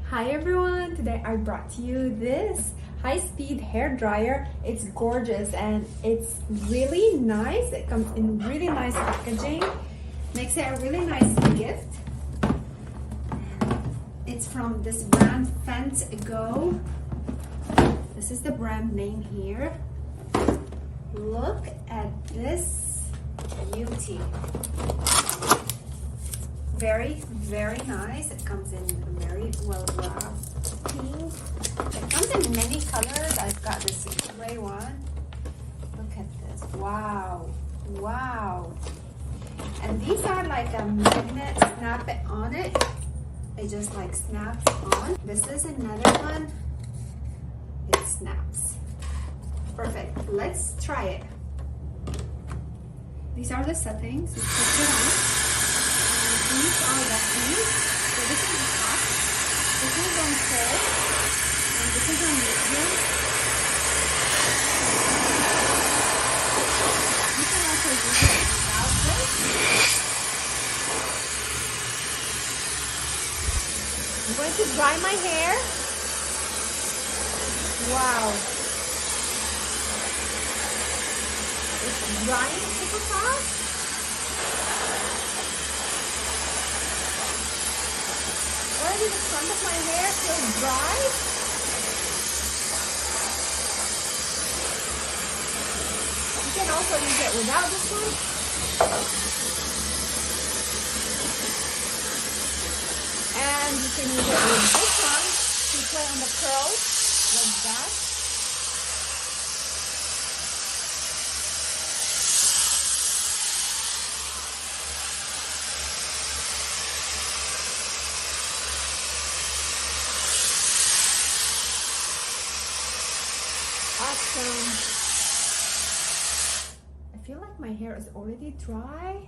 Hi everyone, today I brought to you this high-speed hair dryer. It's gorgeous and it's really nice. It comes in really nice packaging. Makes it a really nice gift. It's from this brand Fentgo. This is the brand name here. Look at this beauty. Very nice. It comes in very well wrapped pink. It comes in many colors. I've got this gray one. Look at this. Wow. And these are like a magnet. Snap it on it. It just like snaps on. This is another one. It snaps. Perfect. Let's try it. These are the settings. You put it on. These are the things. So this is the top. This is on full. And this is on medium. You can also use it without this. I'm going to dry my hair. Wow. It's drying super fast. Already the front of my hair feels dry. You can also use it without this one. And you can use it with this one to play on the curls like that. Awesome. I feel like my hair is already dry.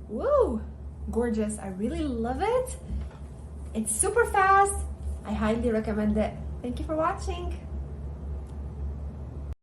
Woo! Gorgeous. I really love it. It's super fast. I highly recommend it. Thank you for watching.